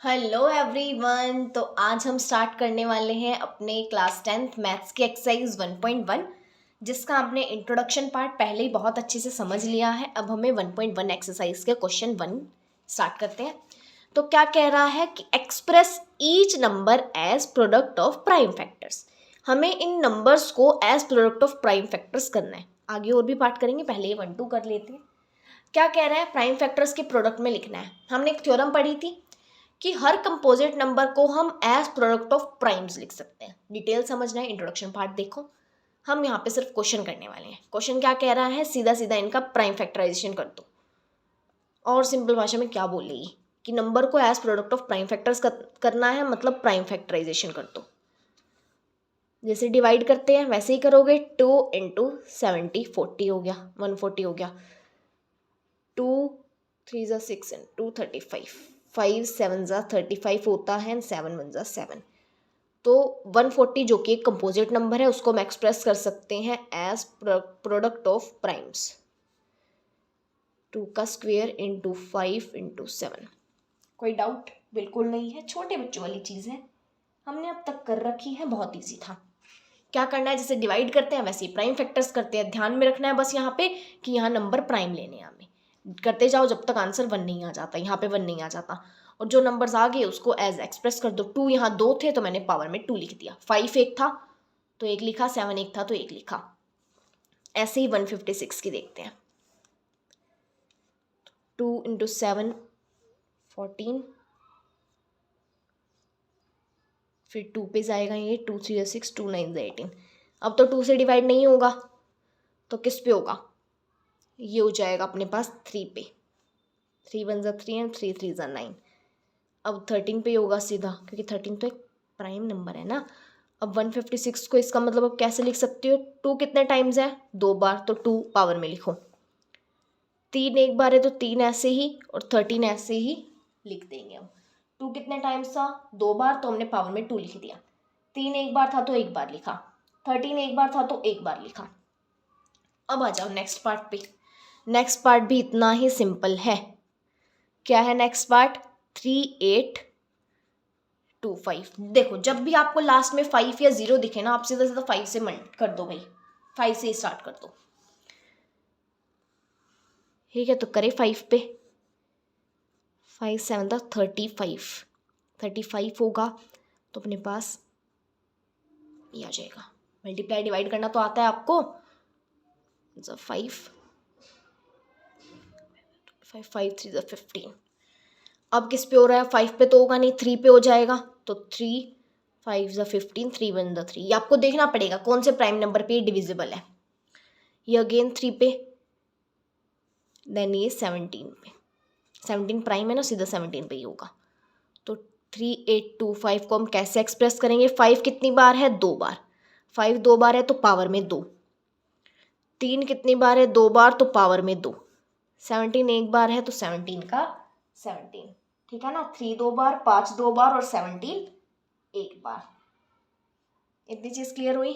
Hello everyone. तो आज हम स्टार्ट करने वाले हैं अपने क्लास 10th मैथ्स की एक्सरसाइज 1.1, जिसका आपने इंट्रोडक्शन पार्ट पहले ही बहुत अच्छे से समझ लिया है। अब हमें 1.1 एक्सरसाइज के क्वेश्चन 1 स्टार्ट करते हैं। तो क्या कह रहा है कि express each number as product of prime factors. हमें इन नंबर्स को as product of prime factors करना है। आगे और भी पार्ट करेंगे, पहले 1-2 कर लेते हैं। क्या कह रहा है, प्राइम फैक्टर्स के प्रोडक्ट में लिखना है। हमने एक थ्योरम पढ़ी थी कि हर कंपोजिट नंबर को हम एज प्रोडक्ट ऑफ प्राइम्स लिख सकते हैं। डिटेल समझना है, इंट्रोडक्शन पार्ट देखो। हम यहाँ पे सिर्फ क्वेश्चन करने वाले हैं। क्वेश्चन क्या कह रहा है, सीधा सीधा इनका प्राइम फैक्टराइजेशन कर दो। और सिंपल भाषा में क्या बोलेगी कि नंबर को as product of prime factors करना है, मतलब प्राइम फैक्टराइजेशन कर दो। जैसे डिवाइड करते हैं वैसे ही करोगे। 2 × 70 40 हो गया, 140 हो गया। 2 3 × 6 × 2 35, 5 7 × 35 होता है, 7 1 × 7। तो 140 जो कि एक कंपोजिट नंबर है, उसको हम एक्सप्रेस कर सकते हैं एज प्रोडक्ट ऑफ प्राइम्स। 2 का स्क्वायर इंटू 5 × 7। कोई डाउट? बिल्कुल नहीं है, छोटे बच्चों वाली चीज़ है, हमने अब तक कर रखी है, बहुत ईजी था। क्या करना है, जैसे डिवाइड करते हैं वैसे ही प्राइम फैक्टर्स करते हैं। ध्यान में रखना है बस यहाँ पे कि यहाँ नंबर प्राइम लेने हैं हमें। करते जाओ जब तक आंसर 1 नहीं आ जाता। यहाँ पे 1 नहीं आ जाता, और जो नंबर्स आ गए उसको एज एक्सप्रेस कर दो। 2 यहाँ 2 थे तो मैंने पावर में 2 लिख दिया। 5 एक था तो 1 लिखा, 7 एक था तो 1 लिखा। ऐसे ही 156 की देखते हैं। 2 × 7 14, फिर 2 पे जाएगा ये। 2 3 6, 2 9 18। अब तो 2 से डिवाइड नहीं होगा तो किस पे होगा, ये हो जाएगा अपने पास 3 पे। 3 1 × 3 एंड 3 3 × 9। अब 13 पे होगा सीधा, क्योंकि 13 तो एक प्राइम नंबर है ना। अब 156 को इसका मतलब अब कैसे लिख सकते हो, 2 कितने टाइम्स है, 2 बार, तो 2 पावर में लिखो। 3 एक बार है तो 3 ऐसे ही, और 13 ऐसे ही लिख देंगे हम। 2 कितने टाइम्स था, 2 बार, तो हमने पावर में 2 लिख दिया। 3 एक बार था तो 1 बार लिखा। 13 एक बार था तो 1 बार लिखा। अब आ जाओ नेक्स्ट पार्ट पे। नेक्स्ट पार्ट भी इतना ही सिंपल है। क्या है नेक्स्ट पार्ट, 3 8 2 5। देखो जब भी आपको लास्ट में 5 या 0 दिखे ना, आप सीधा सीधा 5 से मल्ट कर दो भाई, 5 से स्टार्ट कर दो। ठीक है, तो करे 5 पे। 5 7 था 35, 35 होगा तो अपने पास ये आ जाएगा। मल्टीप्लाई डिवाइड करना तो आता है आपको। 5 5 3 15। अब किस पे हो रहा है, 5 पे तो होगा नहीं, 3 पे हो जाएगा। तो 3 5 15, 3 1 3। ये आपको देखना पड़ेगा कौन से प्राइम नंबर पे डिविजिबल है। ये अगेन 3 पे, देन ये 17 पे। 17 प्राइम है ना, सीधा 17 पे ही होगा। तो 3 8 2 5 को हम कैसे एक्सप्रेस करेंगे। 5 कितनी बार है, 2 बार। 5 2 बार है तो पावर में 2। 3 कितनी बार है, 2 बार, तो पावर में 2। 17 एक बार है तो 17 का 17। ठीक है ना, 3 2 बार, 5 2 बार, और 17 एक बार। इतनी चीज क्लियर हुई,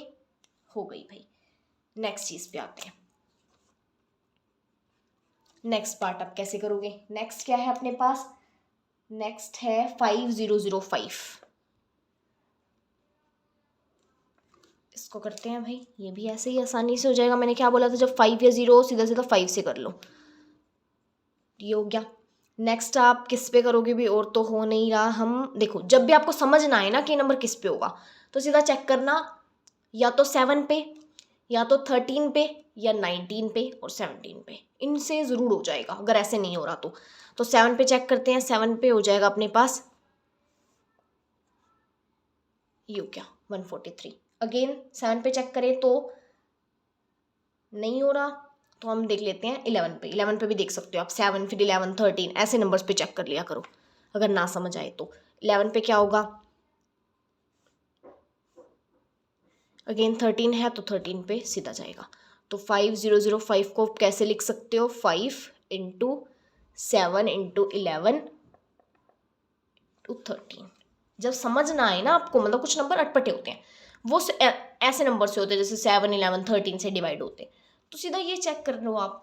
हो गई भाई। नेक्स्ट चीज पे आते हैं। नेक्स्ट पार्ट आप कैसे करोगे। नेक्स्ट क्या है अपने पास, नेक्स्ट है 5005। इसको करते हैं भाई, ये भी ऐसे ही आसानी से हो जाएगा। मैंने क्या बोला था, जब 5 या 0 हो सीधा सीधा 5 से कर लो। ये हो गया। नेक्स्ट आप किस पे करोगे भी, और तो हो नहीं रहा। हम देखो जब भी आपको समझ ना आए ना कि नंबर किस पे होगा, तो सीधा चेक करना, या तो 7 पे, या तो 13 पे, या 19 पे और 17 पे। इनसे ज़रूर हो जाएगा। अगर ऐसे नहीं हो रहा तो 7 पे चेक करते हैं। 7 पे हो जाएगा अपने पास, ये हो गया 143। अगेन 7 पे चेक करें तो नहीं हो रहा, तो हम देख लेते हैं 11 पे। 11 पे भी देख सकते हो आप, 7 फिर 11 13 ऐसे नंबर्स पे चेक कर लिया करो अगर ना समझ आए तो। 11 पे क्या होगा, अगेन 13 है तो 13 पे सीधा जाएगा। तो 5005 को कैसे लिख सकते हो, 5 × 7 × 11 × 13। जब समझ ना आए ना आपको, मतलब कुछ नंबर अटपटे होते हैं, वो ऐसे नंबर से होते हैं जैसे 7 11 13 से डिवाइड होते हैं, तो सीधा ये चेक कर लो आप।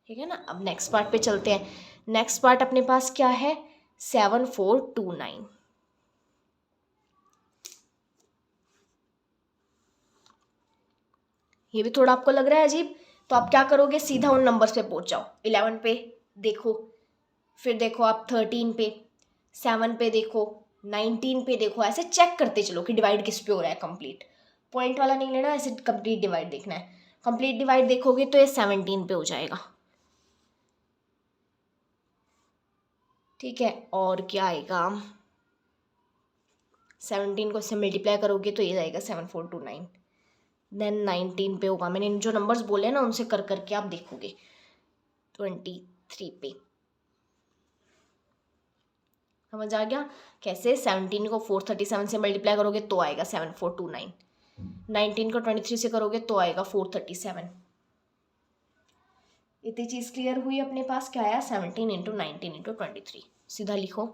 ठीक है ना। अब नेक्स्ट पार्ट पे चलते हैं। नेक्स्ट पार्ट अपने पास क्या है, 7429। ये भी थोड़ा आपको लग रहा है अजीब, तो आप क्या करोगे, सीधा उन नंबर्स पे पहुंच जाओ। 11 पे देखो, फिर देखो आप 13 पे, 7 पे देखो, 19 पे देखो, ऐसे चेक करते चलो कि डिवाइड किस पे हो रहा है कंप्लीट। पॉइंट वाला नहीं लेना, ऐसे कंप्लीट डिवाइड देखना है। कंप्लीट डिवाइड देखोगे तो ये 17 पे हो जाएगा। ठीक है, और क्या आएगा, 17 को इससे मल्टीप्लाई करोगे तो ये जाएगा 7429। देन 19 पे होगा, मैंने जो नंबर्स बोले ना उनसे कर करके आप देखोगे। 23 पे, समझ आ गया कैसे। 17 को 437 से मल्टीप्लाई करोगे तो आएगा 7429। 19 को 23 से करोगे तो आएगा 437। इतनी चीज़ क्लियर हुई अपने पास। क्या आया, 17 इंटू 19 इंटू 23। सीधा लिखो।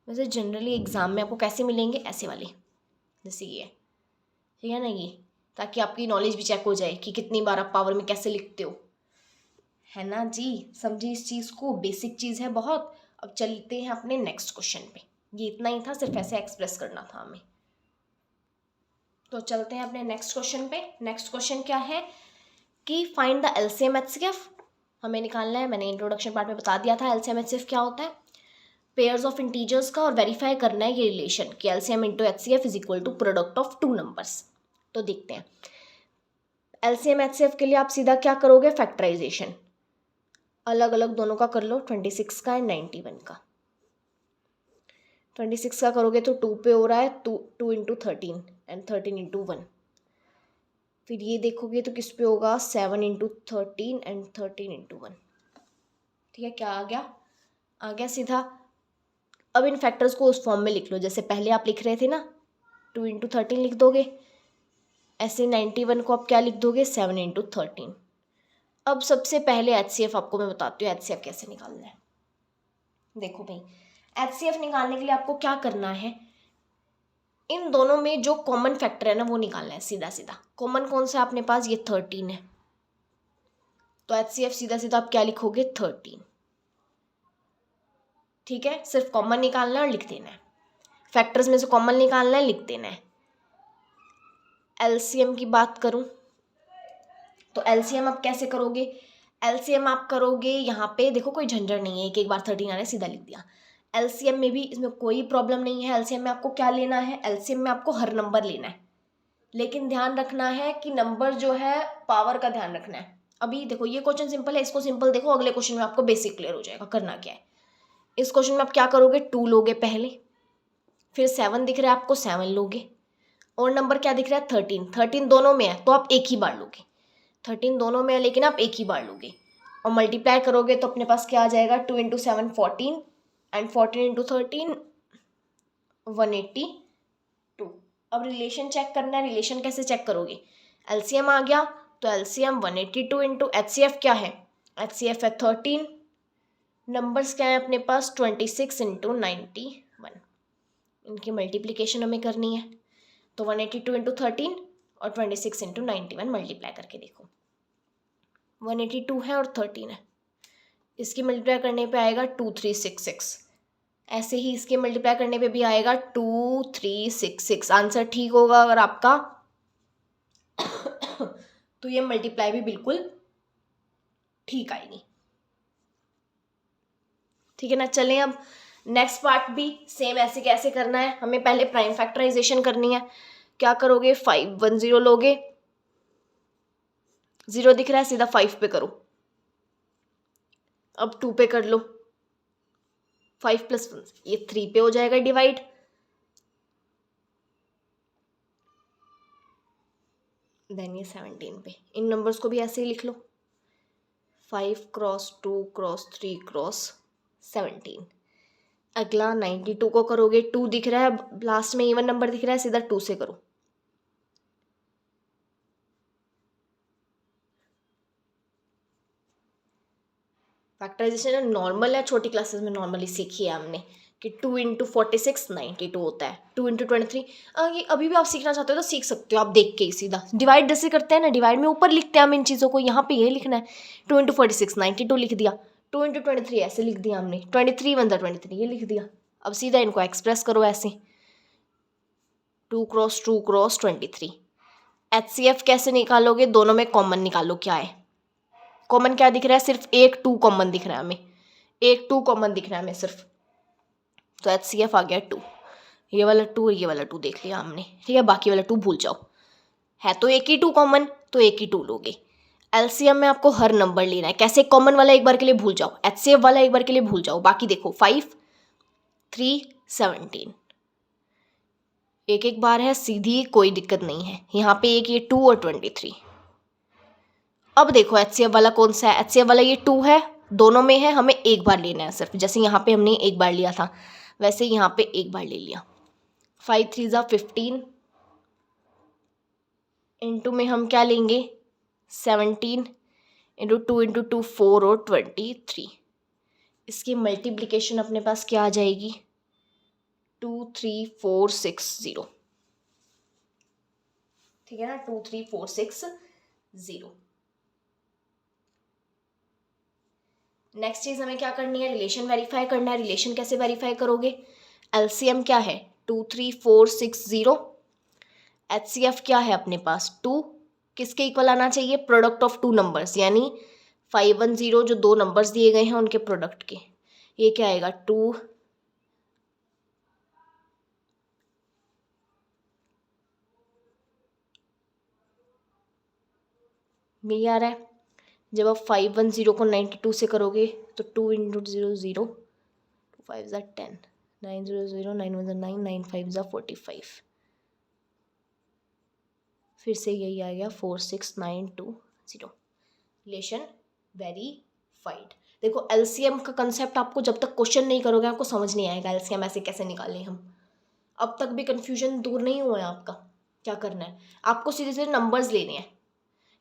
वैसे जनरली एग्जाम में आपको कैसे मिलेंगे, ऐसे वाले, जैसे ये, ठीक है ना, ये, ताकि आपकी नॉलेज भी चेक हो जाए कि कितनी बार आप पावर में कैसे लिखते हो, है ना जी। समझी इस चीज़ को, बेसिक चीज़ है बहुत। अब चलते हैं अपने नेक्स्ट क्वेश्चन पे। ये इतना ही था, सिर्फ ऐसे एक्सप्रेस करना था हमें। तो चलते हैं अपने नेक्स्ट क्वेश्चन पे। नेक्स्ट क्वेश्चन क्या है कि फाइंड द एलसीएम एचसीएफ हमें निकालना है। मैंने इंट्रोडक्शन पार्ट में बता दिया था एलसीएम एचसीएफ क्या होता है, पेयर्स ऑफ इंटीजर्स का, और वेरीफाई करना है ये रिलेशन कि LCM into HCF is equal to product of two numbers. तो देखते हैं एलसीएम एचसीएफ के लिए आप सीधा क्या करोगे, फैक्टराइजेशन अलग अलग दोनों का कर लो, 26 का एंड 91 का। 26 का करोगे तो 2 पे हो रहा है, 2 इंटू 13 एंड 13 इंटू 1। फिर ये देखोगे तो किस पे होगा, 7 इंटू 13 एंड 13 इंटू 1। ठीक है, क्या आ गया, आ गया सीधा। अब इन फैक्टर्स को उस फॉर्म में लिख लो जैसे पहले आप लिख रहे थे ना, 2 इंटू 13 लिख दोगे, ऐसे 91 को आप क्या लिख दोगे, 7 इंटू 13। अब सबसे पहले एचसीएफ आपको मैं बताती हूँ एचसीएफ कैसे निकालना है। देखो भाई, एचसीएफ निकालने के लिए आपको क्या करना है, इन दोनों में जो कॉमन फैक्टर है ना वो निकालना है। सीधा सीधा कॉमन कौन सा है अपने पास, ये 13 है, तो एचसीएफ सीधा सीधा आप क्या लिखोगे, 13। ठीक है, सिर्फ कॉमन निकालना है और लिख देना है। फैक्टर्स में से कॉमन निकालना है, लिख देना है। एलसीएम की बात करूं तो एलसीएम आप कैसे करोगे, एलसीएम आप करोगे यहाँ पे, देखो कोई झंझट नहीं है, एक एक बार 13 आ रहा है सीधा लिख दिया। एलसीएम में भी इसमें कोई प्रॉब्लम नहीं है। एलसीएम में आपको क्या लेना है, एलसीएम में आपको हर नंबर लेना है, लेकिन ध्यान रखना है कि नंबर जो है पावर का ध्यान रखना है। अभी देखो ये क्वेश्चन सिंपल है, इसको सिंपल देखो, अगले क्वेश्चन में आपको बेसिक क्लियर हो जाएगा। करना क्या है, इस क्वेश्चन में आप क्या करोगे, 2 लोगे पहले, फिर 7 दिख रहा है आपको, 7 लोगे, और नंबर क्या दिख रहा है, 13। 13 दोनों में है तो आप एक ही बार लोगे, 13 दोनों में है लेकिन आप एक ही बार लोगे, और मल्टीप्लाई करोगे तो अपने पास क्या आ जाएगा, 2 इंटू 7 14 एंड 14 इंटू 13 182। अब रिलेशन चेक करना है, रिलेशन कैसे चेक करोगे, एलसीएम आ गया तो एलसीएम 182 इंटू एचसीएफ क्या है, एचसीएफ है 13, नंबर्स क्या है अपने पास 26 इंटू 91, इनकी मल्टीप्लिकेशन हमें करनी है। तो 182 इंटू 13 और 26 इंटू 91 मल्टीप्लाई करके देखो, 182 है और 13 है, इसकी मल्टीप्लाई करने पे आएगा 2366। ऐसे ही इसके मल्टीप्लाई करने पे भी आएगा 2366। आंसर ठीक होगा अगर आपका तो ये मल्टीप्लाई भी बिल्कुल ठीक आएगी। ठीक है ना, चलें अब नेक्स्ट पार्ट भी सेम ऐसे कैसे करना है। हमें पहले प्राइम फैक्टराइजेशन करनी है। क्या करोगे, 510 लोगे, 0 दिख रहा है, सीधा 5 पे करो। अब 2 पे कर लो, 5 प्लस 1 ये 3 पे हो जाएगा डिवाइड। देन ये 17 पे, इन नंबर्स को भी ऐसे ही लिख लो, 5 क्रॉस 2 क्रॉस 3 क्रॉस 17। अगला 92 को करोगे, 2 दिख रहा है, लास्ट में इवन नंबर दिख रहा है, सीधा 2 से करो। फैक्टराइजेशन नॉर्मल है, छोटी क्लासेस में नॉर्मली सीखी है हमने कि 2 इंटू 46 92 होता है, 2 इंटू 23। ये अभी भी आप सीखना चाहते हो तो सीख सकते हो आप देख के ही सीधा। डिवाइड जैसे करते हैं ना, डिवाइड में ऊपर लिखते हैं हम इन चीज़ों को, यहाँ पे ये लिखना है, 2 इंटू 46 92 लिख दिया, 2 इंटू 23 ऐसे लिख दिया हमने, 23 वन 23 ये लिख दिया। अब सीधा इनको एक्सप्रेस करो ऐसे, 2 क्रॉस 2 क्रॉस 23। HCF कैसे निकालोगे, दोनों में कॉमन निकालो, क्या है कॉमन, क्या दिख रहा है, सिर्फ एक 2 कॉमन दिख रहा है हमें, एक 2 कॉमन दिख रहा है हमें सिर्फ, तो HCF आ गया 2। ये वाला 2 और ये वाला 2 देख लिया हमने, ठीक है, बाकी वाला 2 भूल जाओ, है तो एक ही 2 कॉमन, तो एक ही 2 लोगे। LCM में आपको हर नंबर लेना है, कैसे, कॉमन वाला एक बार के लिए भूल जाओ, HCF वाला एक बार के लिए भूल जाओ, बाकी देखो 5 3 17 एक एक बार है, सीधी कोई दिक्कत नहीं है। यहाँ पे एक ये 2 और 23। अब देखो HCF वाला कौन सा है, HCF वाला ये 2 है, दोनों में है, हमें एक बार लेना है सिर्फ, जैसे यहाँ पे हमने एक बार लिया था वैसे यहाँ पे एक बार ले लिया। 5 3 ज़ा 15, इंटू में हम क्या लेंगे 17, इंटू 2 इंटू 2 4 और 23। इसकी मल्टीप्लिकेशन अपने पास क्या आ जाएगी, 2 3 4 6 0, ठीक है ना, 2 3 4 6 0। नेक्स्ट चीज हमें क्या करनी है, रिलेशन वेरीफाई करना है। रिलेशन कैसे वेरीफाई करोगे, LCM क्या है 2 3 4 6 0, HCF क्या है अपने पास 2, किसके इक्वल आना चाहिए, प्रोडक्ट ऑफ 2 नंबर्स, यानी 5 1 0 जो 2 नंबर्स दिए गए हैं उनके प्रोडक्ट के, ये क्या आएगा 2 मिल आ रहा है। जब आप 5 1 0 को 92 से करोगे तो 2 इंटू 0 0, 2 5 ज़ा 10, 9 0 0, 9 1 ज़ा 9, 9 5 ज़ा 45, फिर से यही आ गया 4 6 9 2 0। Relation verified. देखो LCM का कंसेप्ट आपको जब तक क्वेश्चन नहीं करोगे आपको समझ नहीं आएगा LCM ऐसे कैसे निकालें हम। अब तक भी कन्फ्यूजन दूर नहीं हुआ है आपका, क्या करना है आपको, सीधे सीधे नंबर्स लेने हैं।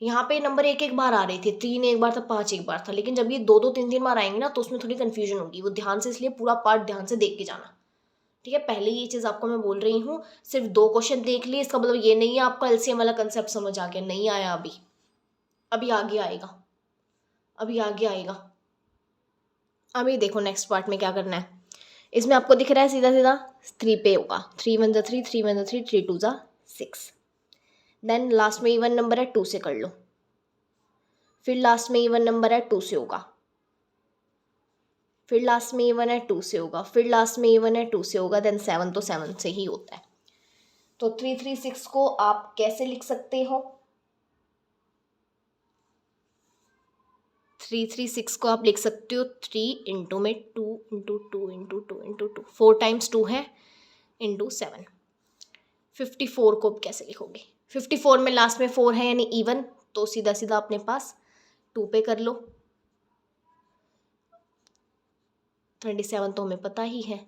यहाँ पे नंबर एक एक बार आ रहे थे, 3 एक बार था, 5 एक बार था, लेकिन जब ये 2 2 3 3 बार आएंगे ना तो उसमें थोड़ी कन्फ्यूजन होगी, वो ध्यान से, इसलिए पूरा पार्ट ध्यान से देख के जाना, ठीक है। पहले ये चीज़ आपको मैं बोल रही हूँ, सिर्फ 2 क्वेश्चन देख लिए इसका मतलब ये नहीं है आपको LCM वाला कंसेप्ट समझ आ गया, नहीं आया अभी, अभी आगे आएगा, अभी आगे आएगा। अभी देखो नेक्स्ट पार्ट में क्या करना है, इसमें आपको दिख रहा है सीधा सीधा 3 पे होगा, 3 1 ज़ा 3, 3 1 ज़ा 3, 3 2 ज़ा 6, देन लास्ट में इवन नंबर है 2 से कर लो, फिर लास्ट में इवन नंबर है 2 से होगा, फिर लास्ट में इवन है 2 से होगा, फिर लास्ट में इवन है 2 से होगा, देन 7 तो 7 से ही होता है। तो 336 को आप कैसे लिख सकते हो, 336 को आप लिख सकते हो 3 इंटू में 2 इंटू 2 इंटू 2 इंटू 2, 4 टाइम्स 2 है, इंटू 7। 54 को कैसे लिखोगे, 54 में लास्ट में 4 है यानी इवन, तो सीधा सीधा अपने पास 2 पे कर लो, 27 तो हमें पता ही है,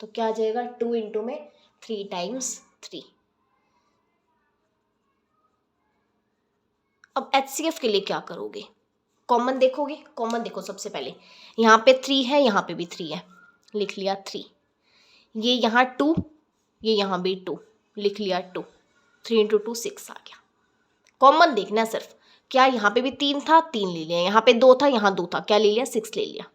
तो क्या आ जाएगा 2 इंटू में 3 टाइम्स 3। अब HCF के लिए क्या करोगे, कॉमन देखोगे, कॉमन देखो सबसे पहले, यहाँ पे 3 है, यहाँ पे भी 3 है, लिख लिया 3, ये यहाँ 2, ये यहाँ भी 2, लिख लिया 2, 3 इंटू 2 6 आ गया। कॉमन देखना सिर्फ, क्या यहाँ पे भी 3 था, 3 ले लिया, यहाँ पे 2 था, यहाँ 2 था, क्या ले लिया 6 ले लिया,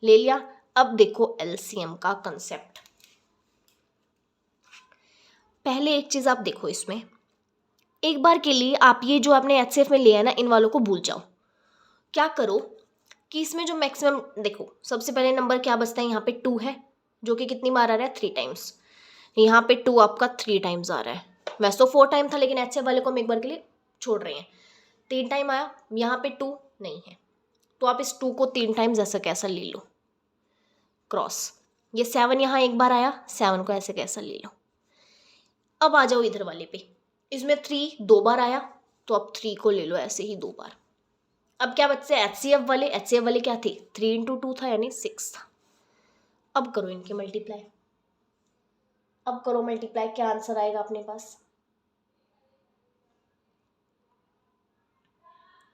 ले लिया। अब देखो LCM का कंसेप्ट, पहले एक चीज आप देखो, इसमें एक बार के लिए आप ये जो आपने HCF में लिया है ना, इन वालों को भूल जाओ। क्या करो कि इसमें जो मैक्सिमम देखो, सबसे पहले नंबर क्या बचता है, यहाँ पे 2 है जो कि कितनी बार आ रहा है 3 टाइम्स, यहाँ पे 2 आपका 3 टाइम्स आ रहा है, वैसे तो 4 टाइम था लेकिन HCF वाले को हम एक बार के लिए छोड़ रहे हैं, 3 टाइम आया, यहाँ पे 2 नहीं है, तो आप इस 2 को 3 टाइम्स ऐसा कैसा ले लो क्रॉस, ये 7 यहाँ एक बार आया, 7 को ऐसे कैसा ले लो। अब आ जाओ इधर वाले पे, इसमें 3 2 बार आया, तो अब 3 को ले लो ऐसे ही 2 बार। अब क्या बच्चे HCF वाले क्या थे, 3 इंटू 2 था यानी 6 था। अब करो इनके मल्टीप्लाई, अब करो मल्टीप्लाई, क्या आंसर आएगा अपने पास,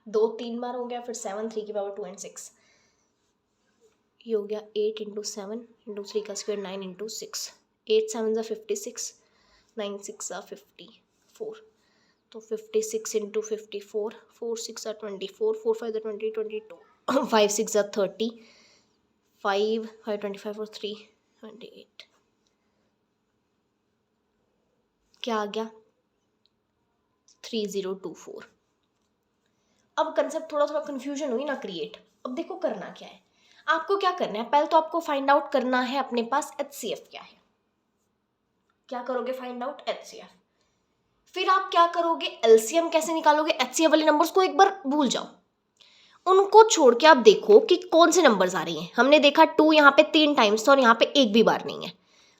2 3 बार हो गया, फिर 7 3 की पावर 2 एंड 6, ये हो गया 8 इंटू 7 इंटू 3 का स्क्वायर 9 इंटू 6, 8 7 ज़ा 56, 9 6 ज़ा 54, तो 56 इंटू 54, 4 6 ज़ा 24, 4 5 ज़ा 20 22, 5 6 ज़ा 30, 5 5 25 और 3 28, क्या आ गया 3024। अब कंसेप्ट थोड़ा थोड़ा कन्फ्यूजन हुई ना क्रिएट। अब देखो करना क्या है, आपको क्या करना है, पहले तो आपको फाइंड आउट करना है अपने पास HCF क्या है। क्या करोगे, फाइंड आउट HCF। फिर आप क्या करोगे, LCM कैसे निकालोगे। HCF वाले नंबर्स को एक बार भूल जाओ, उनको छोड़ के आप देखो कि कौन से नंबर्स आ रही हैं। हमने देखा 2 यहाँ पे 3 टाइम्स था और यहाँ पे एक भी बार नहीं है,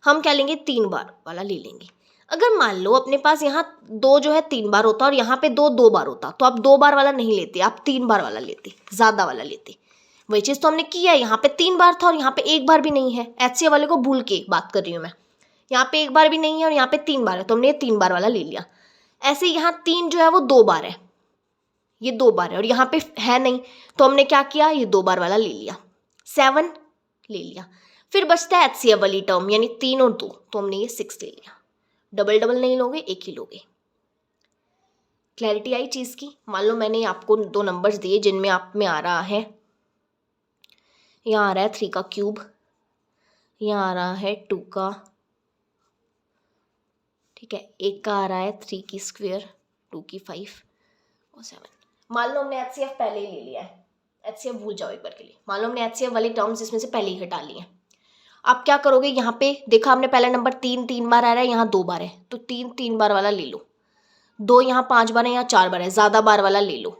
हम क्या लेंगे 3 बार वाला ले लेंगे। अगर मान लो अपने पास यहाँ 2 जो है 3 बार होता और यहाँ पे 2 बार होता, तो आप 2 बार वाला नहीं लेते, आप 3 बार वाला लेते, ज़्यादा वाला लेते। वही चीज़ तो हमने किया है, यहाँ पे 3 बार था और यहाँ पे एक बार भी नहीं है। HCF वाले को भूल के बात कर रही हूँ मैं, यहाँ पे एक बार भी नहीं है और यहाँ पे 3 बार है, तो हमने ये 3 बार वाला ले लिया। ऐसे यहाँ 3 जो है वो 2 बार है, ये 2 बार है और यहाँ पे है नहीं, तो हमने क्या किया, ये 2 बार वाला ले लिया, 7 ले लिया। फिर बचता है HCF वाली टर्म, यानी 3 और 2, तो हमने ये 6 ले लिया। डबल डबल नहीं लोगे, एक ही लोगे। क्लैरिटी आई चीज़ की। मान लो मैंने आपको 2 नंबर्स दिए जिनमें आप में आ रहा है, यहाँ आ रहा है 3 का क्यूब, यहाँ आ रहा है 2 का, ठीक है, एक का आ रहा है 3 की स्क्वायर, 2 की 5 और 7। मान लो हमने HCF पहले ही ले लिया है, HCF भूल जाओ एक बार के लिए। मान लो हमने HCF वाली टर्म्स इसमें से पहले ही हटा ली है। आप क्या करोगे, यहाँ पे देखा हमने पहला नंबर 3 बार आ रहा है, यहाँ 2 बार है, तो 3 बार वाला ले लो। 2 यहाँ 5 बार है, यहाँ 4 बार है, ज़्यादा बार वाला ले लो।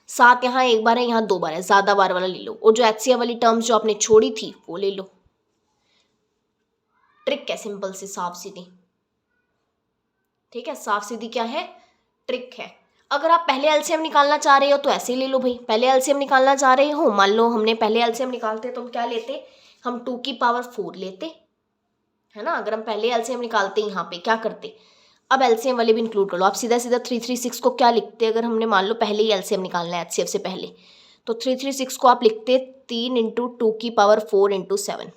7 यहाँ 1 बार है, यहाँ 2 बार है, ज़्यादा बार वाला ले लो। और जो HCF वाली टर्म्स जो आपने छोड़ी थी वो ले लो। ट्रिक है सिंपल सी, साफ सीधी, ठीक है, साफ सीधी क्या है, ट्रिक है। अगर आप पहले LCM निकालना चाह रहे हो तो ऐसे ही ले लो भाई। पहले LCM निकालना चाह रहे हो, मान लो हमने पहले LCM निकालते तो हम क्या लेते, हम 2 की पावर 4 लेते, है ना। अगर हम पहले LCM निकालते यहाँ पे क्या करते, अब LCM वाले भी इंक्लूड कर लो। आप सीधा सीधा 336 को क्या लिखते, अगर हमने मान लो पहले ही LCM निकालना है HCF से पहले, तो 336 को आप लिखते 3 इंटू 2 की पावर 4 इंटू 7।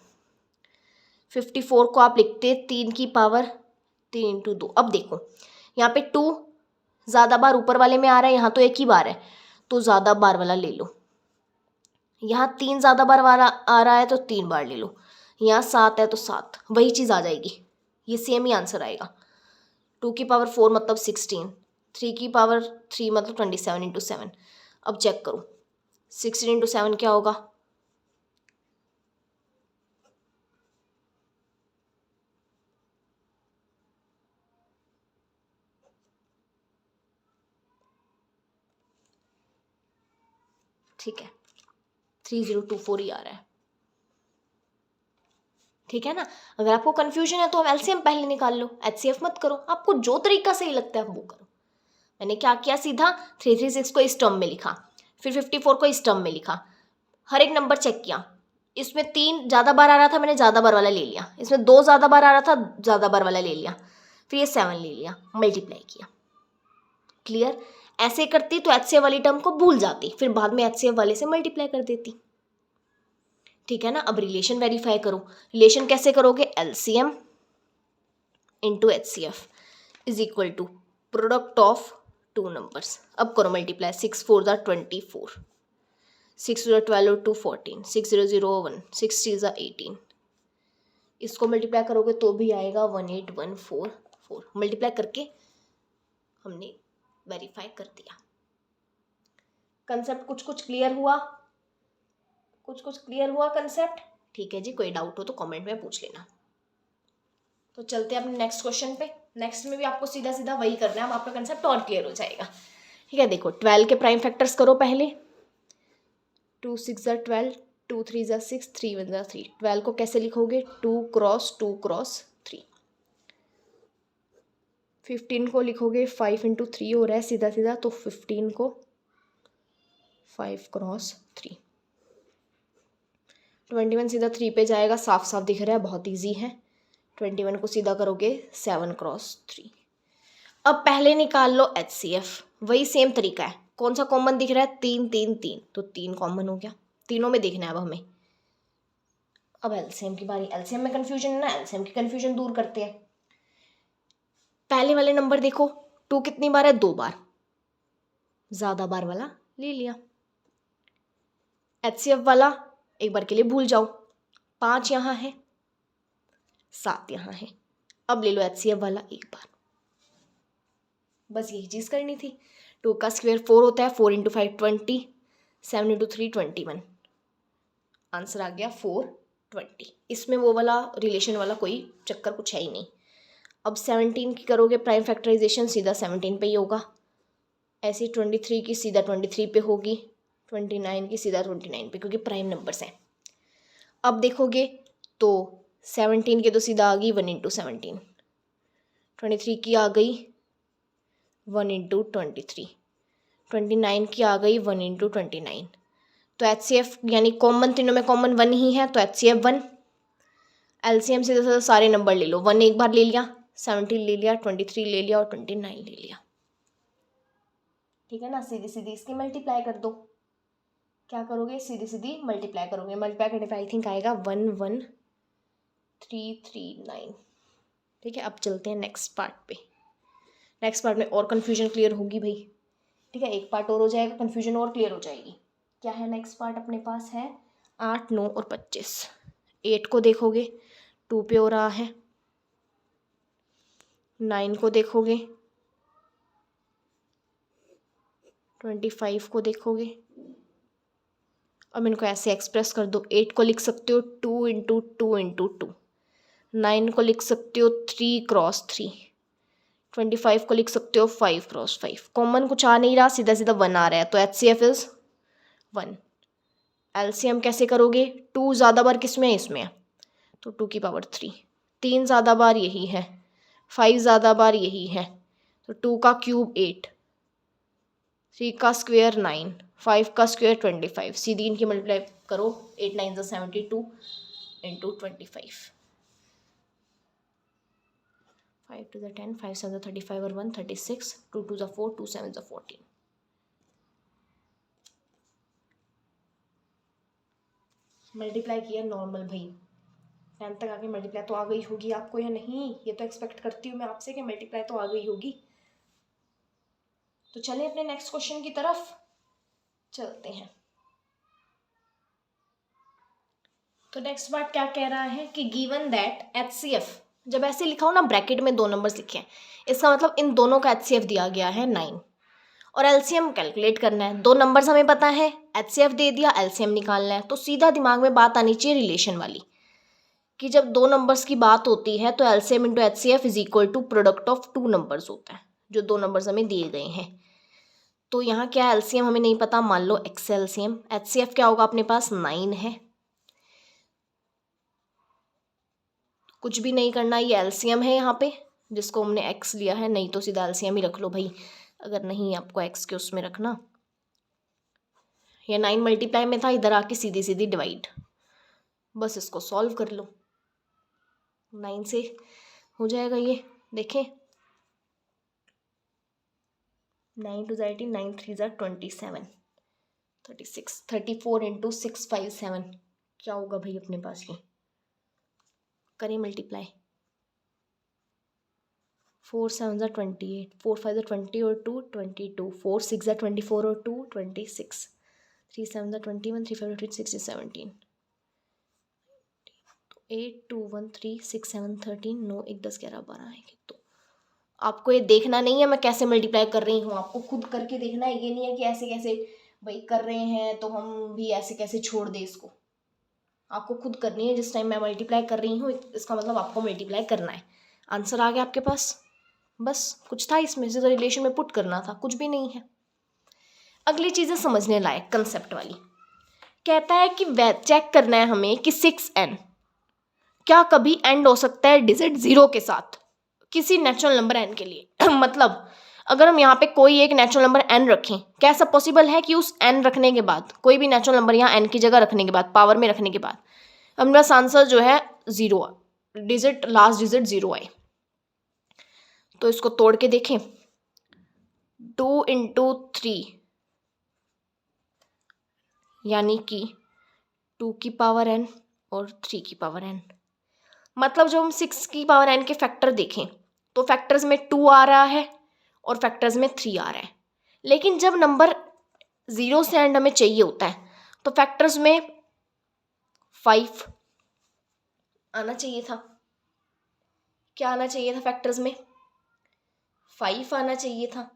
54 को आप लिखते 3 की पावर 3 इंटू 2। अब देखो यहाँ पे 2 ज़्यादा बार ऊपर वाले में आ रहा है, यहाँ तो एक ही बार है, तो ज़्यादा बार वाला ले लो। यहाँ 3 ज़्यादा बार वाला आ रहा है तो 3 बार ले लो। यहाँ 7 है तो 7, वही चीज़ आ जाएगी, ये सेम ही आंसर आएगा। 2 की पावर 4 मतलब 16, 3 की पावर 3 मतलब 27 इंटू 7। अब चेक करो 16 इंटू 7 क्या होगा, ठीक है 3024 ही आ रहा है, ठीक है ना। अगर आपको कंफ्यूजन है तो आप LCM पहले निकाल लो, HCF मत करो, आपको जो तरीका सही लगता है वो करो। मैंने क्या किया, सीधा 336 को इस टर्म में लिखा, फिर 54 को इस टर्म में लिखा, हर एक नंबर चेक किया। इसमें 3 ज़्यादा बार आ रहा था, मैंने ज़्यादा बार वाला ले लिया। इसमें 2 ज़्यादा बार आ रहा था, ज़्यादा बार वाला ले लिया। फिर ये 7 ले लिया, मल्टीप्लाई किया। क्लियर। ऐसे करती तो HCF वाली टर्म को भूल जाती, फिर बाद में HCF वाले से मल्टीप्लाई कर देती, ठीक है ना। अब रिलेशन वेरीफाई करो। रिलेशन कैसे करोगे, LCM into HCF is equal to product of 2 numbers. अब करो मल्टीप्लाई, 6 4 ज़ा 24, 6 0 12 2 14, 6 0 0 1, 6 3 ज़ा 18। इसको मल्टीप्लाई करोगे तो भी आएगा 18144। मल्टीप्लाई करके हमने वेरीफाई कर दिया। कंसेप्ट कुछ कुछ क्लियर हुआ, कुछ कुछ क्लियर हुआ कंसेप्ट, ठीक है जी। कोई डाउट हो तो कमेंट में पूछ लेना। तो चलते हैं अपने नेक्स्ट क्वेश्चन पे। नेक्स्ट में भी आपको सीधा सीधा वही करना है, अब आपका कंसेप्ट और क्लियर हो जाएगा, ठीक है। देखो 12 के प्राइम फैक्टर्स करो पहले, 2 6 ज़ा 12, 2 3 ज़ा 6, 3 1 ज़ा 3। 12 को कैसे लिखोगे, 2 क्रॉस 2 क्रॉस 3। 15 को लिखोगे 5 इंटू 3 हो रहा है सीधा सीधा, तो 15 को 5 क्रॉस 3। 21 सीधा 3 पे जाएगा, साफ साफ दिख रहा है, बहुत ईजी है। 21 को सीधा करोगे 7 क्रॉस 3। अब पहले निकाल लो HCF, वही सेम तरीका है। कौन सा कॉमन दिख रहा है, 3 3 3, तो 3 कॉमन हो गया, तीनों में देखना है अब हमें। अब LCM की बारी, LCM में कंफ्यूजन है ना, LCM की कंफ्यूजन दूर करते हैं। पहले वाले नंबर देखो, 2 कितनी बार है, 2 बार, ज़्यादा बार वाला ले लिया। HCF वाला एक बार के लिए भूल जाओ, 5 यहाँ है, 7 यहाँ है। अब ले लो HCF वाला एक बार, बस यही चीज़ करनी थी। 2 का स्क्वायर 4 होता है, 4 × 5 20, 7 × 3 21, आंसर आ गया 420। इसमें वो वाला रिलेशन वाला कोई चक्कर कुछ है ही नहीं। अब 17 की करोगे प्राइम फैक्टराइजेशन, सीधा 17 पे ही होगा। ऐसे 23 की सीधा 23 पे होगी, 29 की सीधा 29 पे, क्योंकि प्राइम नंबर्स हैं। अब देखोगे तो 17 के तो सीधा आ गई 1 × 17, 23 की आ गई 1 × 23, 29 की आ गई 1 × 29। तो HCF यानी कॉमन, तीनों में कॉमन 1 ही है, तो HCF 1। LCM सीधा सारे नंबर ले लो, 1 एक बार ले लिया, 17 ले लिया, 23 ले लिया और 29 ले लिया, ठीक है ना। सीधी सीधी इसकी मल्टीप्लाई कर दो। क्या करोगे, सीधी सीधी मल्टीप्लाई करोगे। मल्टीप्लाई करने पे आई थिंक आएगा 11339, ठीक है। अब चलते हैं नेक्स्ट पार्ट पे। नेक्स्ट पार्ट में और कन्फ्यूजन क्लियर होगी भाई, ठीक है। एक पार्ट और हो जाएगा, कन्फ्यूजन और क्लियर हो जाएगी। क्या है नेक्स्ट पार्ट अपने पास है, 8, 9 और 25। 8 को देखोगे 2 पे हो रहा है, 9 को देखोगे, 25 को देखोगे। अब इनको ऐसे एक्सप्रेस कर दो। 8 को लिख सकते हो 2 × 2 × 2, 9 को लिख सकते हो 3 × 3, 25 को लिख सकते हो 5 × 5। कॉमन कुछ आ नहीं रहा, सीधा सीधा 1 आ रहा है, तो HCF इज 1। LCM कैसे करोगे, 2 ज़्यादा बार किस में है, इसमें है, तो 2 की पावर 3, 3 ज़्यादा बार यही है, 5 ज़्यादा बार यही है, तो 2 का क्यूब 8, 3 का स्क्वायर 9, 5 का स्क्वायर 25। सीधी इनकी मल्टीप्लाई करो, 8 9 = 72 × 25, 5 2 = 10, 5 7 = 35 और 1 36, 2 2 = 4, 2 7 = 14। मल्टीप्लाई किया नॉर्मल भाई, 10 तक आके मल्टीप्लाई तो आ गई होगी आपको या नहीं, ये तो एक्सपेक्ट करती हूँ मैं आपसे कि मल्टीप्लाई तो आ गई होगी। तो चलें अपने नेक्स्ट क्वेश्चन की तरफ चलते हैं। तो नेक्स्ट पार्ट क्या कह रहा है कि गिवन दैट HCF, जब ऐसे लिखा हो ना ब्रैकेट में 2 नंबर्स लिखे हैं, इसका मतलब इन दोनों का HCF दिया गया है 9, और LCM कैलकुलेट करना है। 2 नंबर्स हमें पता है, HCF दे दिया, LCM निकालना है। तो सीधा दिमाग में बात आनी चाहिए रिलेशन वाली, कि जब 2 नंबर्स की बात होती है तो LCM × HCF = product of 2 numbers होता है, जो 2 नंबर्स हमें दिए गए हैं। तो यहाँ क्या LCM हमें नहीं पता, मान लो X LCM, HCF क्या होगा अपने पास 9 है, कुछ भी नहीं करना, ये LCM है यहाँ पे जिसको हमने X लिया है, नहीं तो सीधा LCM ही रख लो भाई, अगर नहीं आपको X के उसमें रखना। ये 9 मल्टीप्लाई में था, इधर आके सीधी सीधी डिवाइड, बस इसको सॉल्व कर लो, 9 से हो जाएगा ये। देखें 9 2 = 18, 9 3 = 27, 36, 34 × 6 5 7, क्या होगा भाई अपने पास, ये करें मल्टीप्लाई। 4 7 = 28, 4 5 = 20 और 2 22, 4 6 = 24 और 2 26, 3 7 = 21, 3 5 = 6 17, 8 2 1 3 6 7 13, 9 1 10 11 12 आएंगे। तो आपको ये देखना नहीं है मैं कैसे मल्टीप्लाई कर रही हूँ, आपको खुद करके देखना है। ये नहीं है कि ऐसे कैसे भाई कर रहे हैं तो हम भी ऐसे कैसे छोड़ दें इसको, आपको खुद करनी है। जिस टाइम मैं मल्टीप्लाई कर रही हूँ इसका मतलब आपको मल्टीप्लाई करना है। आंसर आ गया आपके पास, बस कुछ था इसमें से तो रिलेशन में पुट करना था, कुछ भी नहीं है। अगली चीज़ें समझने लायक कंसेप्ट वाली, कहता है कि चेक करना है हमें कि 6n क्या कभी एंड हो सकता है डिजिट 0 के साथ किसी नेचुरल नंबर n के लिए। मतलब अगर हम यहाँ पे कोई एक नेचुरल नंबर n रखें, क्या ऐसा पॉसिबल है कि उस n रखने के बाद, कोई भी नेचुरल नंबर यहाँ n की जगह रखने के बाद, पावर में रखने के बाद हमारे पास आंसर जो है 0, डिजिट लास्ट डिजिट 0 आए। तो इसको तोड़ के देखें, 2 × 3 यानी कि 2 की पावर n और 3 की पावर n। मतलब जब हम 6 की पावर n के फैक्टर देखें तो फैक्टर्स में 2 आ रहा है और फैक्टर्स में 3 आ रहा है, लेकिन जब नंबर 0 से एंड हमें चाहिए होता है तो फैक्टर्स में 5 आना चाहिए था। क्या आना चाहिए था फैक्टर्स में? 5 आना चाहिए था।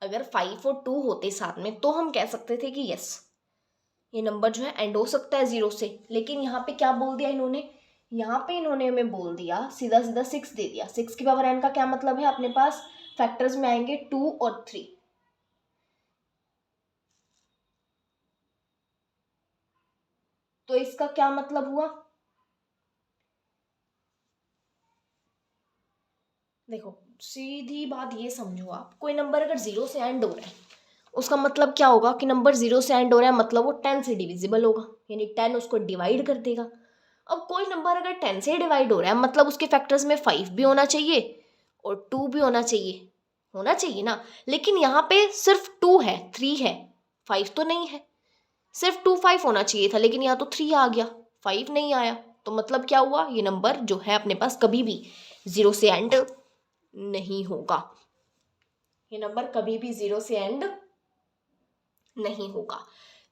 अगर 5 और 2 होते साथ में तो हम कह सकते थे कि यस, ये नंबर जो है एंड हो सकता है 0 से। लेकिन यहाँ पे क्या बोल दिया इन्होंने? यहाँ पे इन्होंने हमें बोल दिया सीधा सीधा 6 दे दिया। 6 की पावर n का क्या मतलब है? अपने पास फैक्टर्स में आएंगे 2 और 3। तो इसका क्या मतलब हुआ? देखो, सीधी बात ये समझो आप, कोई नंबर अगर 0 से एंड हो रहा है उसका मतलब क्या होगा कि नंबर 0 से एंड हो रहा है, मतलब वो 10 से डिविजिबल होगा, यानी 10 उसको डिवाइड कर देगा। अब कोई नंबर अगर 10 से डिवाइड हो रहा है मतलब उसके फैक्टर्स में 5 भी होना चाहिए और 2 भी होना चाहिए ना। लेकिन यहाँ पे सिर्फ 2 है, 3 है, 5 तो नहीं है। सिर्फ 2 5 होना चाहिए था, लेकिन यहाँ तो 3 आ गया, 5 नहीं आया। तो मतलब क्या हुआ? ये नंबर जो है अपने पास कभी भी 0 से एंड नहीं होगा। ये नंबर कभी भी 0 से एंड नहीं होगा।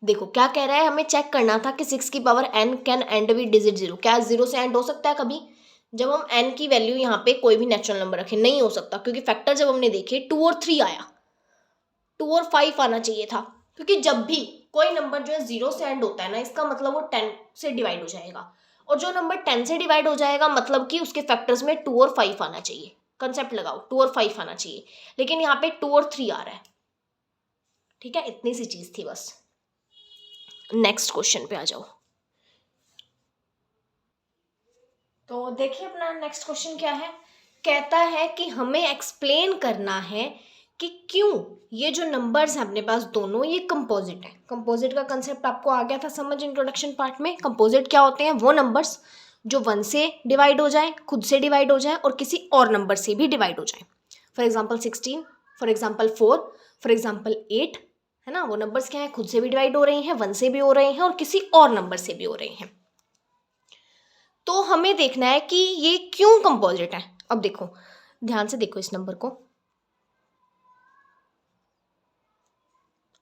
देखो क्या कह रहा है, हमें चेक करना था कि 6 की power n can and with digit 0। क्या 0 से एंड हो सकता है कभी? जब हम n की वैल्यू यहाँ पे कोई भी नेचुरल नंबर रखें, नहीं हो सकता, क्योंकि फैक्टर जब हमने देखे 2 और 3 आया, 2 और 5 आना चाहिए था। क्योंकि जब भी कोई नंबर जो है 0 से एंड होता है ना, इसका मतलब वो 10 से डिवाइड हो जाएगा, और जो नंबर 10 से डिवाइड हो जाएगा मतलब कि उसके फैक्टर्स में 2 और 5 आना चाहिए। कंसेप्ट लगाओ, 2 और 5 आना चाहिए, लेकिन यहाँ पे 2 और 3 आ रहा है। ठीक है, इतनी सी चीज थी बस। नेक्स्ट क्वेश्चन पे आ जाओ। तो देखिए अपना नेक्स्ट क्वेश्चन क्या है। कहता है कि हमें एक्सप्लेन करना है कि क्यों ये जो नंबर्स हैं अपने पास दोनों, ये कंपोजिट है। कंपोजिट का कंसेप्ट आपको आ गया था समझ इंट्रोडक्शन पार्ट में। कंपोजिट क्या होते हैं? वो नंबर्स जो 1 से डिवाइड हो जाए, खुद से डिवाइड हो जाए और किसी और नंबर से भी डिवाइड हो जाए। For example 16, for example 4, for example 8, है ना। वो नंबर्स क्या है? खुद से भी डिवाइड हो रही हैं, 1 से भी हो रहे हैं और किसी और नंबर से भी हो रहे हैं। तो हमें देखना है कि ये क्यों कंपोजिट है। अब देखो, ध्यान से देखो इस नंबर को,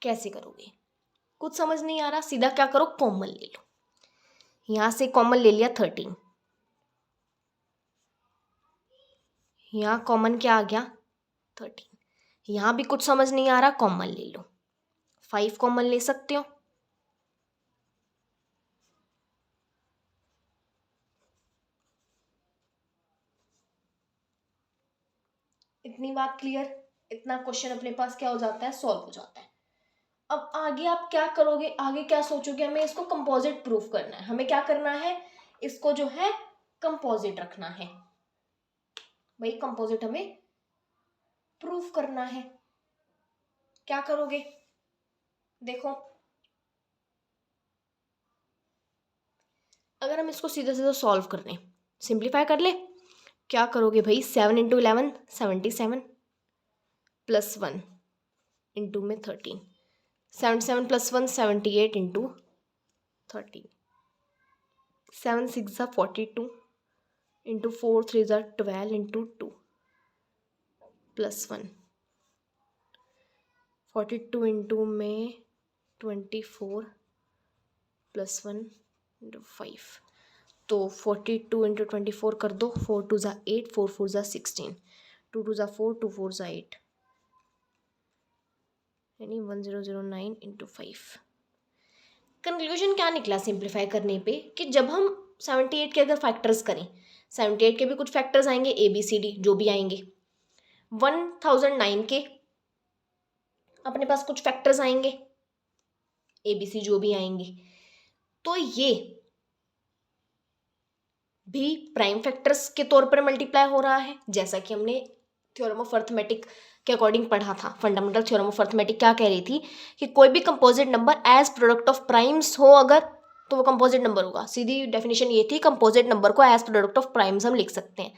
कैसे करोगे? कुछ समझ नहीं आ रहा? सीधा क्या करो, कॉमन ले लो। यहां से कॉमन ले लिया 13, यहां कॉमन क्या आ गया 13। यहां भी कुछ समझ नहीं आ रहा, कॉमन ले लो, 5 कॉमन ले सकते हो। इतनी बात क्लियर? इतना क्वेश्चन अपने पास क्या हो जाता है, सॉल्व हो जाता है। अब आगे आप क्या करोगे, आगे क्या सोचोगे? हमें इसको कंपोजिट प्रूफ करना है। हमें क्या करना है, इसको जो है कंपोजिट रखना है। भाई कंपोजिट हमें प्रूफ करना है। क्या करोगे? देखो, अगर हम इसको सीधा सीधा सॉल्व कर लें, सिंप्लीफाई कर ले, क्या करोगे भाई? 7 इंटू 11 77 प्लस 1 इंटू में 13, 77 प्लस 1 78 इंटू 13, 7 6 ज़ा 42 इंटू 4 3 ज़ा 12 इंटू 2 प्लस 1, 42 इंटू में 24 प्लस 1 इंटू 5। तो 42 इंटू 24 कर दो, 4 2 ज़ा 8, 4 4 ज़ा 16, 2 2 ज़ा 4, 2 4 ज़ा 8, यानी 1009 इंटू 5। कंक्लूजन क्या निकला सिंप्लीफाई करने पे, कि जब हम 78 के अगर फैक्टर्स करें, 78 के भी कुछ फैक्टर्स आएंगे, ABCD जो भी आएंगे, 1009 के अपने पास कुछ फैक्टर्स आएंगे, ABC जो भी आएंगे, तो ये भी प्राइम फैक्टर्स के तौर पर मल्टीप्लाई हो रहा है। जैसा कि हमने थ्योरम ऑफ अर्थमेटिक के अकॉर्डिंग पढ़ा था, फंडामेंटल थ्योरम ऑफ अर्थमेटिक क्या कह रही थी कि कोई भी composite number as product of primes हो अगर, तो वो कंपोजिट नंबर होगा। सीधी डेफिनेशन ये थी, कंपोजिट नंबर को एज प्रोडक्ट ऑफ प्राइम्स हम लिख सकते हैं।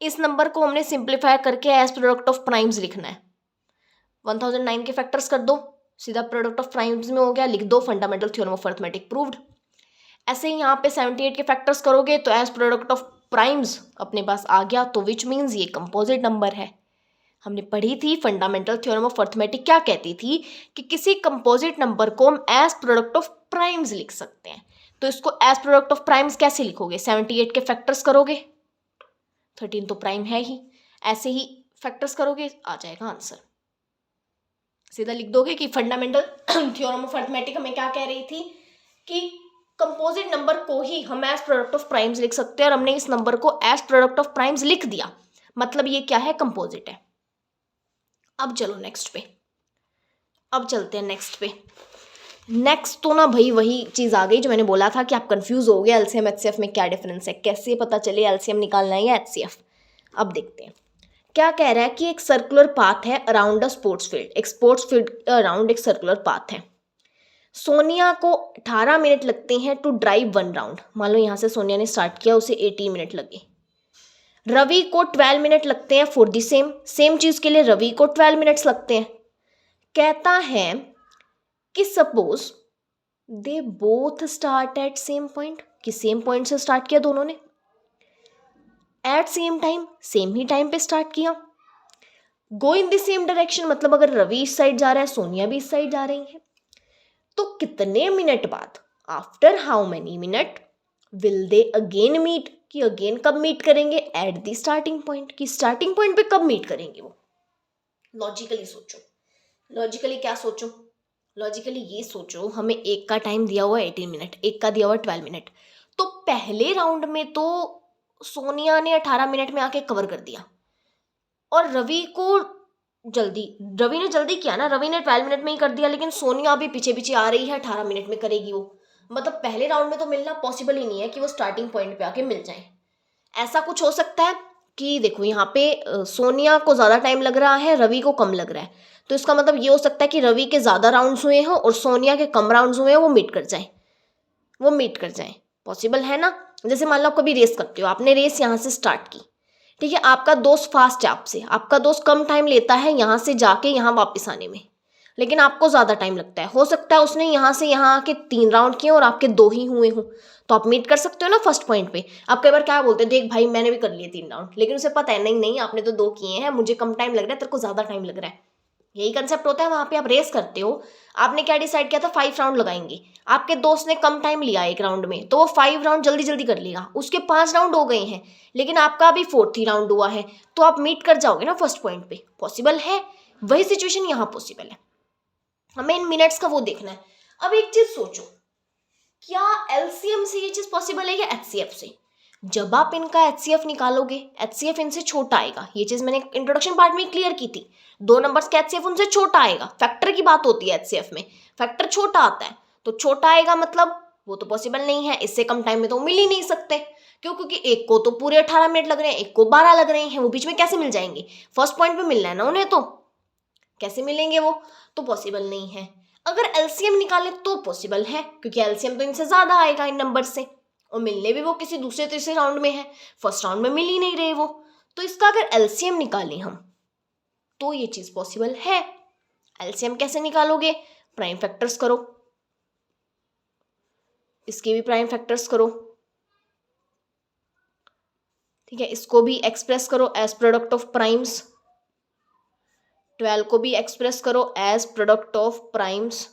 इस नंबर को हमने सिंप्लीफाई करके एज प्रोडक्ट ऑफ प्राइम्स लिखना है। 1009 के फैक्टर्स कर दो, सीधा प्रोडक्ट ऑफ प्राइम्स में हो गया, लिख दो, fundamental theorem of arithmetic proved. ऐसे ही यहाँ पे 78 के फैक्टर्स करोगे तो एज प्रोडक्ट ऑफ प्राइम्स अपने पास आ गया, तो विच मीन्स ये कंपोजिट नंबर है। हमने पढ़ी थी फंडामेंटल थ्योरम ऑफ अर्थमेटिक, क्या कहती थी कि किसी कंपोजिट नंबर को हम एज प्रोडक्ट ऑफ प्राइम्स लिख सकते हैं। तो इसको एज प्रोडक्ट ऑफ प्राइम्स कैसे लिखोगे? 78 के फैक्टर्स करोगे, 13 तो प्राइम है ही, ऐसे ही फैक्टर्स करोगे, आ जाएगा आंसर। सीधा लिख दोगे कि फंडामेंटल थ्योरम ऑफ अर्थमेटिक हमें क्या कह रही थी कि कंपोजिट नंबर को ही हम एज प्रोडक्ट ऑफ प्राइम्स लिख सकते हैं, और हमने इस नंबर को एज प्रोडक्ट ऑफ प्राइम्स लिख दिया, मतलब ये क्या है? कंपोजिट है। अब चलो नेक्स्ट पे, अब चलते हैं नेक्स्ट पे। नेक्स्ट तो ना भाई वही चीज़ आ गई जो मैंने बोला था कि आप कंफ्यूज हो गए एलसीएम एचसीएफ में क्या डिफरेंस है, कैसे पता चले एलसीएम निकालना है या एचसीएफ। अब देखते हैं क्या कह रहा है कि एक सर्कुलर पाथ है अराउंड अ स्पोर्ट्स फील्ड, एक स्पोर्ट्स फील्ड अराउंड एक सर्कुलर पाथ है। सोनिया को 18 मिनट लगते हैं टू ड्राइव 1 राउंड। मान लो यहाँ से सोनिया ने स्टार्ट किया, उसे 18 मिनट लगे। रवि को 12 मिनट लगते हैं फॉर दी सेम चीज के लिए रवि को 12 मिनट्स लगते हैं। कहता है कि suppose they both start at same point, कि सेम पॉइंट से स्टार्ट किया दोनों ने, एट सेम टाइम, सेम ही टाइम पे स्टार्ट किया, गो इन द सेम डायरेक्शन, मतलब अगर रवि इस साइड जा रहा है सोनिया भी इस साइड जा रही है, तो कितने मिनट बाद, after how many minute will they again meet, कि अगेन कब मीट करेंगे? एट द स्टार्टिंग पॉइंट, कि स्टार्टिंग पॉइंट पे कब मीट करेंगे वो। लॉजिकली सोचो, लॉजिकली क्या सोचो, लॉजिकली ये सोचो, हमें एक का टाइम दिया हुआ है 18 मिनट, एक का दिया हुआ 12 मिनट, तो पहले राउंड में तो सोनिया ने 18 मिनट में आके कवर कर दिया, और रवि ने जल्दी किया ना, रवि ने 12 मिनट में ही कर दिया, लेकिन सोनिया अभी पीछे पीछे आ रही है, 18 मिनट में करेगी वो। मतलब पहले राउंड में तो मिलना पॉसिबल ही नहीं है कि वो स्टार्टिंग पॉइंट पे आके मिल जाए। ऐसा कुछ हो सकता है कि देखो यहाँ पे सोनिया को ज़्यादा टाइम लग रहा है, रवि को कम लग रहा है, तो इसका मतलब ये हो सकता है कि रवि के ज़्यादा राउंड्स हुए हों और सोनिया के कम राउंड्स हुए हैं, वो मीट कर जाए, पॉसिबल है ना। जैसे मान लो आप कभी रेस करते हो, आपने रेस यहाँ से स्टार्ट की, ठीक है, आपका दोस्त फास्ट है आपसे, आपका दोस्त कम टाइम लेता है यहाँ से जाके यहाँ वापस आने में, लेकिन आपको ज़्यादा टाइम लगता है। हो सकता है उसने यहाँ से यहाँ आके 3 राउंड किए और आपके 2 ही हुए हों, तो आप मीट कर सकते हो ना फर्स्ट पॉइंट पे। आप कई बार क्या बोलते हैं, देख भाई मैंने भी कर लिए 3 राउंड, लेकिन उसे पता है नहीं आपने तो 2 किए हैं, मुझे कम टाइम लग रहा है, तेरे को ज़्यादा टाइम लग रहा है। यही कंसेप्ट होता है वहाँ पे। आप रेस करते हो, आपने क्या डिसाइड किया था, 5 राउंड लगाएंगे, आपके दोस्त ने कम टाइम लिया एक राउंड में, तो वो 5 राउंड जल्दी जल्दी कर लेगा, उसके 5 राउंड हो गए हैं, लेकिन आपका अभी 4th ही राउंड हुआ है, तो आप मीट कर जाओगे ना फर्स्ट पॉइंट पे। पॉसिबल है, वही सिचुएशन यहाँ पॉसिबल है। हमें इन मिनट्स का वो देखना है। अब एक चीज सोचो, क्या एलसीएम से ये चीज पॉसिबल है या एचसीएफ से? जब आप इनका एचसीएफ निकालोगे, एचसीएफ इनसे छोटा आएगा, ये चीज मैंने इंट्रोडक्शन पार्ट में क्लियर की थी। 2 नंबर्स का एचसीएफ उनसे छोटा आएगा, फैक्टर की बात होती है एचसीएफ में, फैक्टर छोटा आता है, तो छोटा आएगा मतलब वो तो पॉसिबल नहीं है, इससे कम टाइम में तो मिल ही नहीं सकते। क्यों? क्योंकि एक को तो पूरे 18 मिनट लग रहे हैं, एक को 12 लग रहे हैं, वो बीच में कैसे मिल जाएंगे? फर्स्ट पॉइंट पे मिलना है ना उन्हें, तो कैसे मिलेंगे वो? तो पॉसिबल नहीं है। अगर एलसीएम निकाले तो पॉसिबल है, क्योंकि एलसीएम तो इनसे ज्यादा आएगा इन नंबर से, और मिलने भी वो किसी दूसरे तीसरे राउंड में है, फर्स्ट राउंड में मिल ही नहीं रहे वो। तो इसका अगर एलसीएम निकालें हम तो ये चीज पॉसिबल है। एलसीएम कैसे निकालोगे? प्राइम फैक्टर्स करो, इसके भी प्राइम फैक्टर्स करो, ठीक है, इसको भी एक्सप्रेस करो एज प्रोडक्ट ऑफ प्राइम्स, 12 को भी एक्सप्रेस करो as product of primes.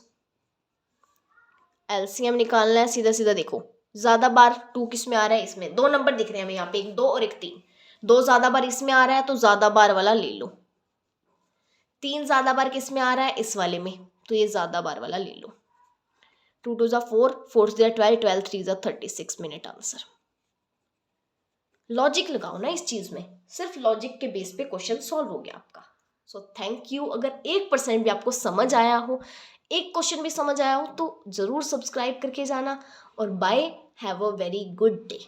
LCM निकालना है, सीधा सीधा देखो, ज्यादा बार 2 किस में आ रहा है, इसमें 2 नंबर दिख रहे हैं हमें यहाँ पे, एक 2 और एक 3, 2 ज्यादा बार इसमें आ रहा है तो ज्यादा बार वाला ले लो, 3 ज्यादा बार किस में आ रहा है, इस वाले में, तो ये ज्यादा बार वाला ले लो। 2 2 जा 4, 4 जा 12, 12 3 जा 36 मिनट आंसर। लॉजिक लगाओ ना इस चीज में, सिर्फ लॉजिक के बेस पे क्वेश्चन सॉल्व हो गया आपका। So thank you. अगर 1% भी आपको समझ आया हो, एक क्वेश्चन भी समझ आया हो, तो जरूर सब्सक्राइब करके जाना, और bye, have a very good day.